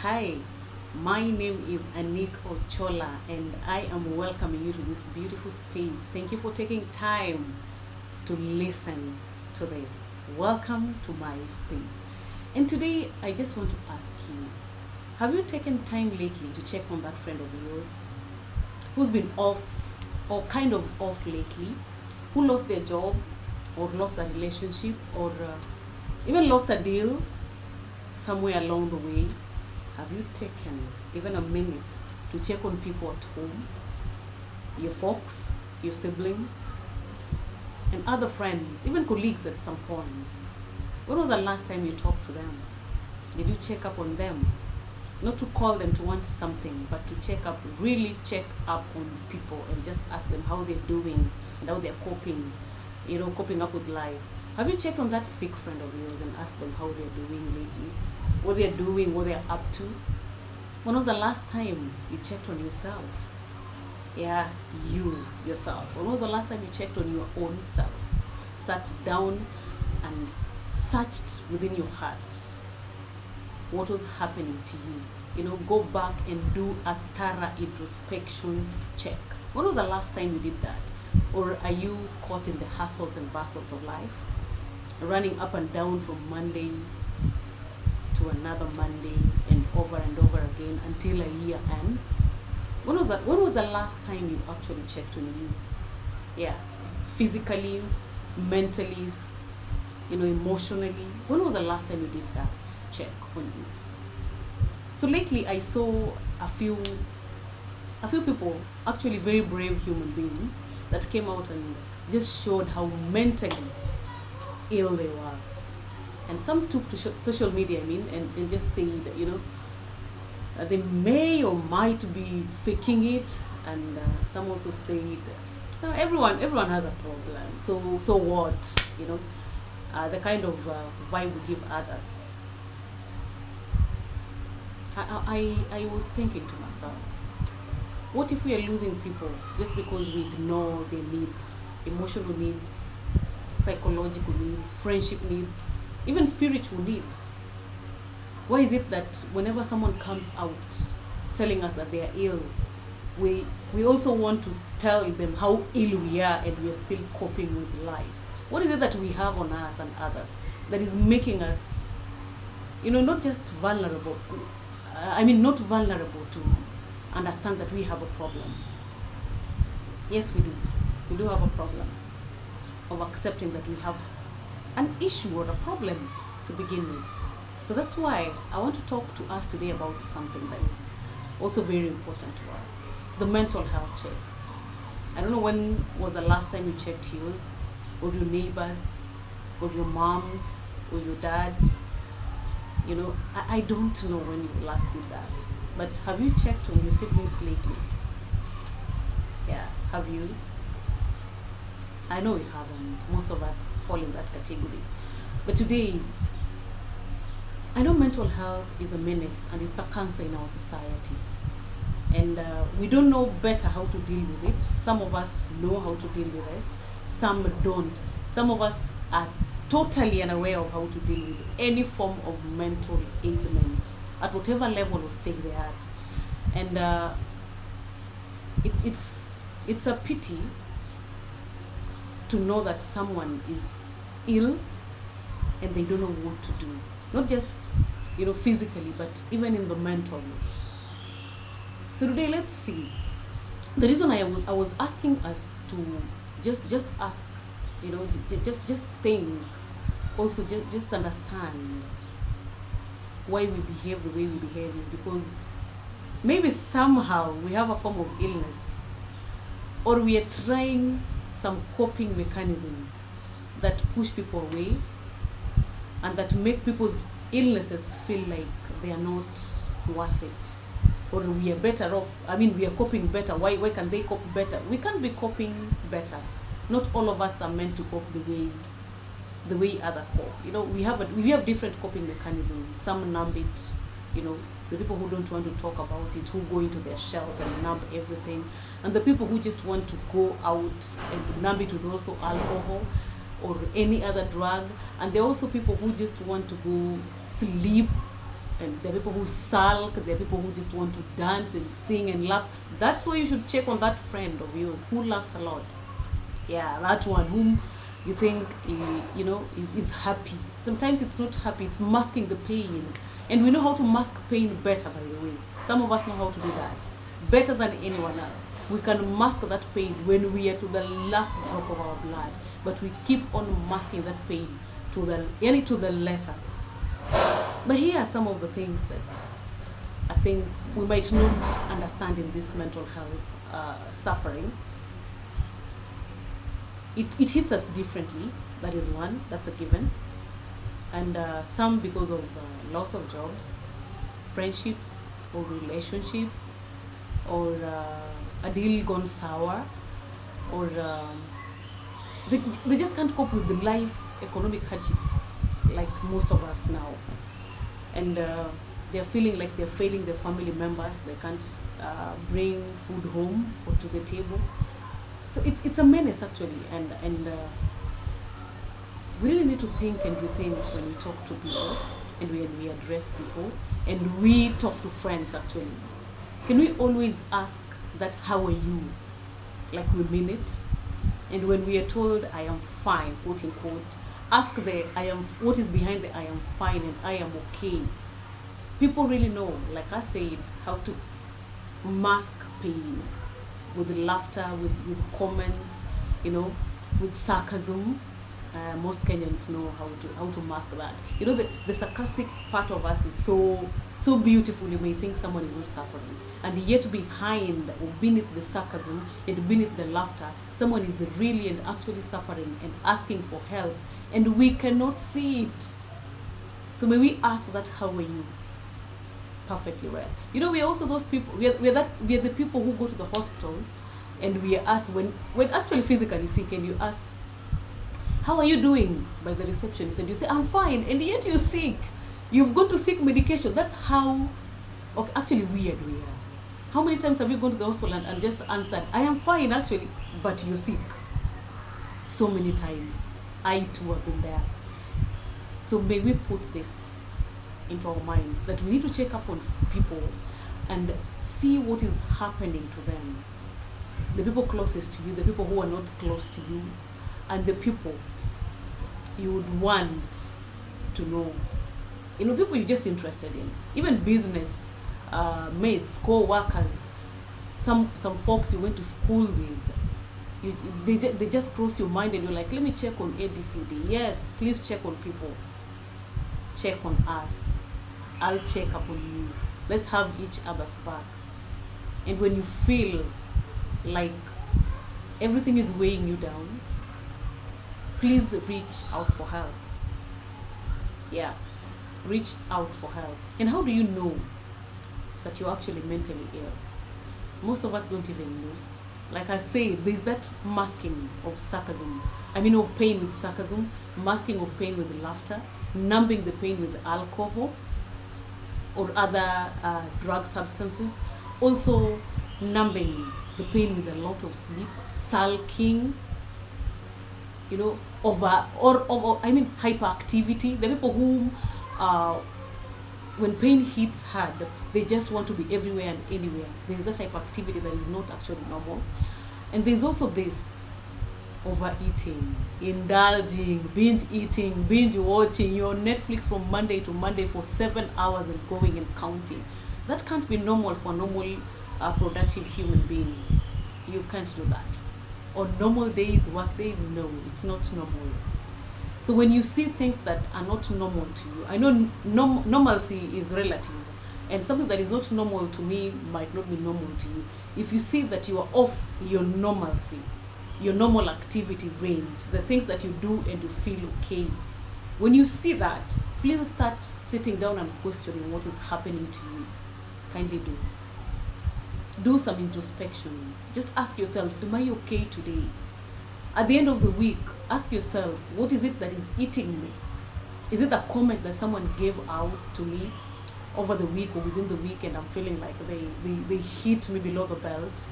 Hi, my name is Anik Ochola, and I am welcoming you to this beautiful space. Thank you for taking time to listen to this. Welcome to my space. And today, I just want to ask you, have you taken time lately to check on that friend of yours who's been off or kind of off lately, who lost their job or lost a relationship or even lost a deal somewhere along the way? Have you taken even a minute to check on people at home, your folks, your siblings, and other friends, even colleagues at some point? When was the last time you talked to them? Did you check up on them? Not to call them to want something, but to check up, really check up on people and just ask them how they're doing and how they're coping, coping up with life. Have you checked on that sick friend of yours and asked them how they're doing lately? What they're doing, what they're up to? When was the last time you checked on yourself? Yeah, you yourself. When was the last time you checked on your own self? Sat down and searched within your heart what was happening to you. Go back and do a thorough introspection check. When was the last time you did that? Or are you caught in the hustles and bustles of life? Running up and down from Monday to another Monday and over again until a year ends? When was that? When was the last time you actually checked on you? Yeah, physically, mentally, emotionally. When was the last time you did that check on you? So lately, I saw a few people, actually very brave human beings, that came out and just showed how mentally ill they were. And some took to social media, and just said, they may or might be faking it. And some also said, everyone has a problem. So what? The kind of vibe we give others. I was thinking to myself, what if we are losing people just because we ignore their needs, emotional needs, psychological needs, friendship needs, even spiritual needs? Why is it that whenever someone comes out telling us that they are ill, we also want to tell them how ill we are and we are still coping with life? What is it that we have on us and others that is making us, not just vulnerable, not vulnerable to understand that we have a problem? Yes, we do. We do have a problem of accepting that we have an issue or a problem to begin with. So that's why I want to talk to us today about something that is also very important to us: the mental health check. I don't know when was the last time you checked yours, or your neighbors, or your moms, or your dads. I don't know when you last did that. But have you checked on your siblings lately? Yeah, have you? I know you haven't. Most of us fall in that category. But today, I know mental health is a menace and it's a cancer in our society. And we don't know better how to deal with it. Some of us know how to deal with this, some don't. Some of us are totally unaware of how to deal with any form of mental ailment at whatever level or stage they're at. And it's a pity to know that someone is ill and they don't know what to do. Not just physically, but even in the mental. So today, let's see. The reason I was asking us to just ask, just think, also just understand why we behave the way we behave, is because maybe somehow we have a form of illness, or we are trying some coping mechanisms that push people away and that make people's illnesses feel like they are not worth it, or we are better off. We are coping better. Why can they cope better? We can't be coping better. Not all of us are meant to cope the way others cope. We have different coping mechanisms. Some numb it, the people who don't want to talk about it, who go into their shells and numb everything, and the people who just want to go out and numb it with also alcohol or any other drug. And there are also people who just want to go sleep And there are people who sulk, there are people who just want to dance and sing and laugh. That's why you should check on that friend of yours who laughs a lot. Yeah, that one whom you think is happy. Sometimes it's not happy, it's masking the pain. And we know how to mask pain better, by the way. Some of us know how to do that better than anyone else. We can mask that pain when we are to the last drop of our blood, but we keep on masking that pain to the letter. But here are some of the things that I think we might not understand in this mental health suffering. It hits us differently. That is one. That's a given. And some because of loss of jobs, friendships, or relationships, or a deal gone sour, or they just can't cope with the life economic hardships like most of us now. And they're feeling like they're failing their family members. They can't bring food home or to the table. So it's a menace actually, and we really need to think and rethink when we talk to people, and when we address people, and we talk to friends actually. Can we always ask that, how are you? Like we mean it? And when we are told, I am fine, quote unquote, ask what is behind the I am fine and I am okay. People really know, like I said, how to mask pain with laughter, with comments, with sarcasm. Most Kenyans know how to mask that. The sarcastic part of us is so beautiful. You may think someone is not suffering, and yet behind or beneath the sarcasm and beneath the laughter, someone is really and actually suffering and asking for help, and we cannot see it. So may we ask that, how are you? Perfectly well. We are also those people. We are the people who go to the hospital, and we are asked when actually physically sick, and you asked, how are you doing, by the receptionist, and you say, I'm fine, and yet you're sick. You've gone to seek medication. That's how actually weird we are. How many times have you gone to the hospital and just answered, I am fine actually, but you're sick? So many times. I too have been there. So may we put this into our minds, that we need to check up on people and see what is happening to them. The people closest to you, the people who are not close to you, and the people you would want to know. People you're just interested in. Even business mates, co-workers, some folks you went to school with. They just cross your mind, and you're like, let me check on ABCD. Yes, please check on people. Check on us. I'll check up on you. Let's have each other's back. And when you feel like everything is weighing you down, please reach out for help. Yeah, reach out for help. And how do you know that you're actually mentally ill? Most of us don't even know. Like I say, there's that masking of sarcasm. Of pain with sarcasm, masking of pain with laughter, numbing the pain with alcohol or other drug substances. Also numbing the pain with a lot of sleep, sulking, hyperactivity. The people who, when pain hits hard, they just want to be everywhere and anywhere. There's that hyperactivity that is not actually normal. And there's also this overeating, indulging, binge eating, binge watching your Netflix from Monday to Monday for 7 hours and going and counting. That can't be normal for a normal, productive human being. You can't do that. On normal days, work days, no, it's not normal. So when you see things that are not normal to you, I know normalcy is relative, and something that is not normal to me might not be normal to you. If you see that you are off your normalcy, your normal activity range, the things that you do and you feel okay, when you see that, please start sitting down and questioning what is happening to you. Kindly do some introspection. Just ask yourself, am I okay today? At the end of the week, ask yourself, what is it that is eating me? Is it a comment that someone gave out to me over the week or within the week, and I'm feeling like they hit me below the belt?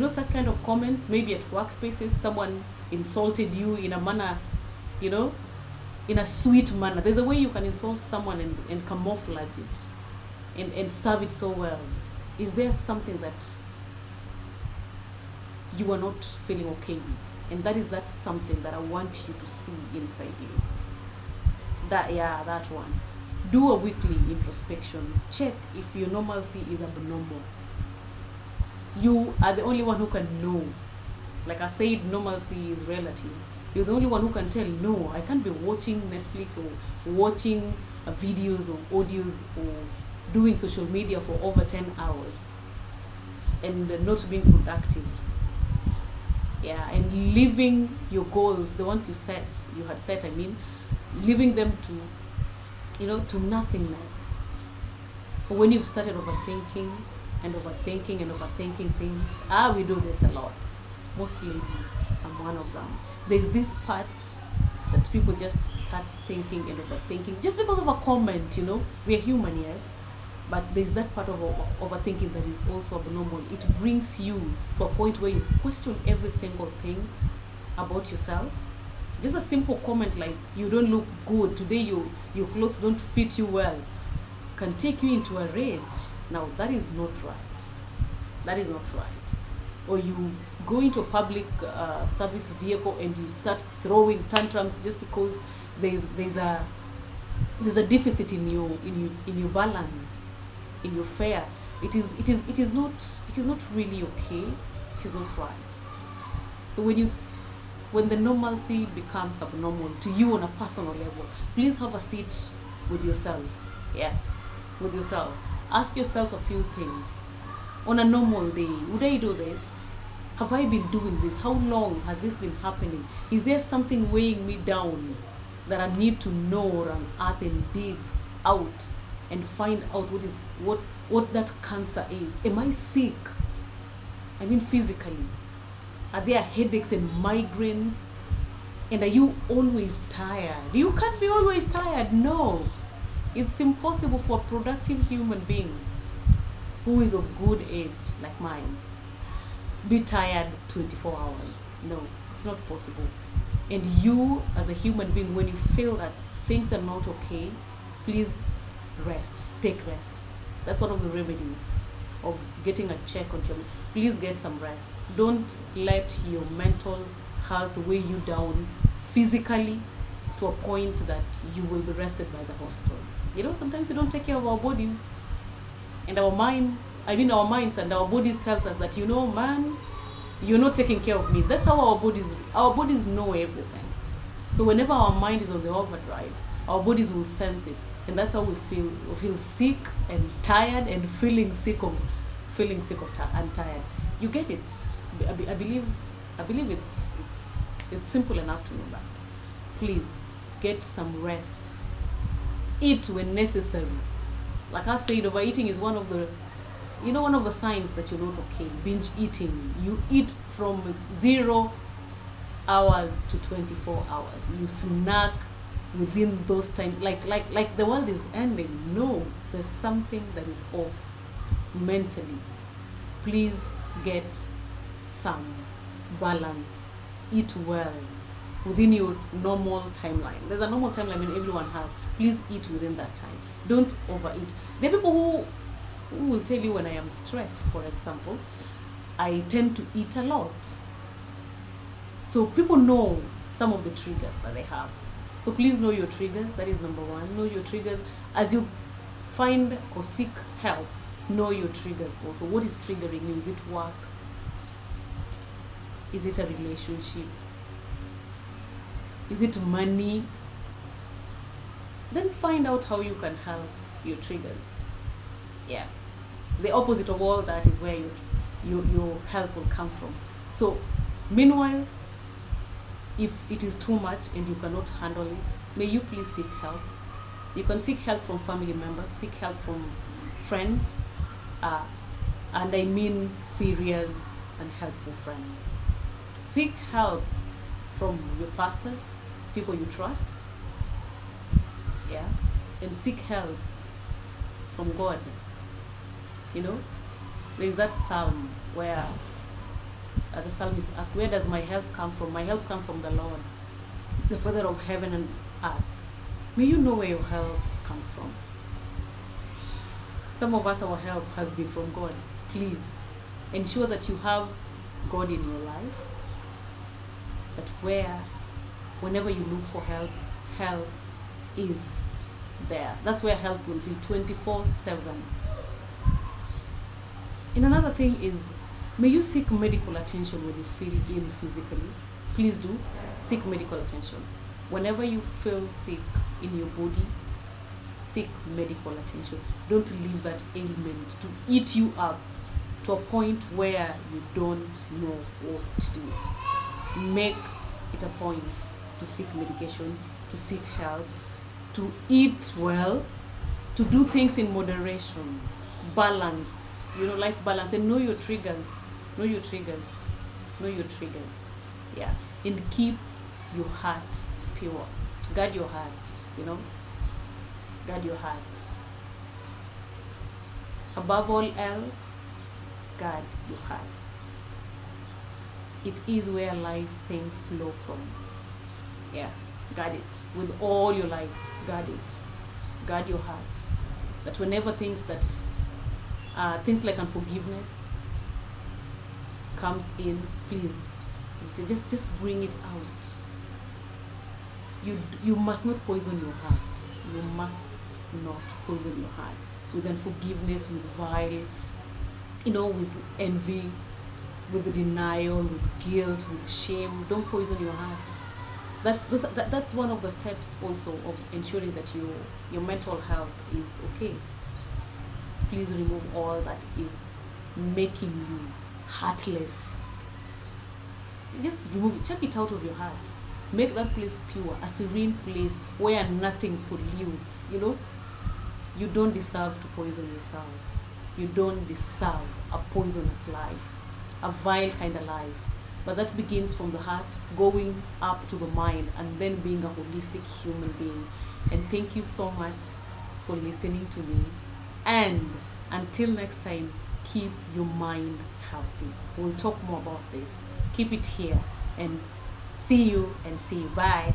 Such kind of comments. Maybe at workspaces, someone insulted you in a manner, in in a sweet manner. There's a way you can insult someone and camouflage it and serve it so well. Is there something that you are not feeling okay with? And that something that I want you to see inside you. That one. Do a weekly introspection. Check if your normalcy is abnormal. You are the only one who can know. Like I said, normalcy is relative. You're the only one who can tell, no, I can't be watching Netflix or watching videos or audios or doing social media for over 10 hours and not being productive. Yeah, and living your goals, the ones you had set, leaving them to nothingness. When you've started overthinking things, we do this a lot. Most ladies, I'm one of them. There's this part that people just start thinking and overthinking just because of a comment. We're human, yes, but there's that part of overthinking that is also abnormal. It brings you to a point where you question every single thing about yourself. Just a simple comment like, you don't look good today, your clothes don't fit you well, can take you into a rage. Now that is not right. Or you go into a public service vehicle and you start throwing tantrums just because there's a deficit in your balance, in your fare. It is not really okay. It is not right. So when the normalcy becomes abnormal to you on a personal level, please have a seat with yourself. Yes, with yourself. Ask yourself a few things. On a normal day, would I do this? Have I been doing this? How long has this been happening? Is there something weighing me down that I need to know or unearth and dig out and find out what that cancer is? Am I sick? Physically. Are there headaches and migraines? And are you always tired? You can't be always tired. No. It's impossible for a productive human being who is of good age like mine be tired 24 hours. No, it's not possible. And you as a human being, when you feel that things are not okay, please rest. Take rest. That's one of the remedies of getting a check on your. Please get some rest. Don't let your mental health weigh you down physically to a point that you will be arrested by the hospital. Sometimes we don't take care of our bodies and our minds. Our minds and our bodies tells us that, man, you're not taking care of me. That's how our bodies know everything. So whenever our mind is on the overdrive, our bodies will sense it. And that's how we feel. We feel sick and tired and feeling sick and tired. You get it. I believe it's simple enough to know that. Please get some rest. Eat when necessary. Like I said, overeating is one of the signs that you're not okay. Binge eating. You eat from 0 hours to 24 hours. You snack within those times. Like the world is ending. No, there's something that is off mentally. Please get some balance. Eat well within your normal timeline. There's a normal timeline everyone has. Please eat within that time. Don't overeat. There are people who will tell you when I am stressed, for example, I tend to eat a lot. So people know some of the triggers that they have. So please know your triggers. That is number one. Know your triggers. As you find or seek help, know your triggers also. What is triggering you? Is it work? Is it a relationship? Is it money? Then find out how you can help your triggers. Yeah. The opposite of all that is where your help will come from. So, meanwhile, if it is too much and you cannot handle it, may you please seek help. You can seek help from family members, seek help from friends, and I mean serious and helpful friends. Seek help from your pastors, people you trust, yeah, and seek help from God. There's that psalm where the psalmist asks, where does my help come from? My help comes from the Lord, the Father of heaven and earth. may you know where your help comes from. Some of us, our help has been from God. Please ensure that you have God in your life, that whenever you look for help, help is there. That's where help will be 24/7. And another thing is, may you seek medical attention when you feel ill physically. Please do seek medical attention. Whenever you feel sick in your body, seek medical attention. Don't leave that ailment to eat you up to a point where you don't know what to do. Make it a point to seek medication, to seek help, to eat well, to do things in moderation, balance, life balance, and know your triggers. Know your triggers. Know your triggers. Yeah. And keep your heart pure. Guard your heart, Guard your heart. Above all else, guard your heart. It is where life things flow from. Yeah. Guard it with all your life. Guard it. Guard your heart. That whenever things like unforgiveness comes in, please just bring it out. You must not poison your heart. You must not poison your heart with unforgiveness, with vile, with envy, with denial, with guilt, with shame. Don't poison your heart. That's one of the steps also of ensuring that your mental health is okay. Please remove all that is making you heartless. Just remove it. Check it out of your heart. Make that place pure, a serene place where nothing pollutes. You don't deserve to poison yourself. You don't deserve a poisonous life, a vile kind of life. But that begins from the heart, going up to the mind, and then being a holistic human being. And thank you so much for listening to me. And until next time, keep your mind healthy. We'll talk more about this. Keep it here, and see you. Bye.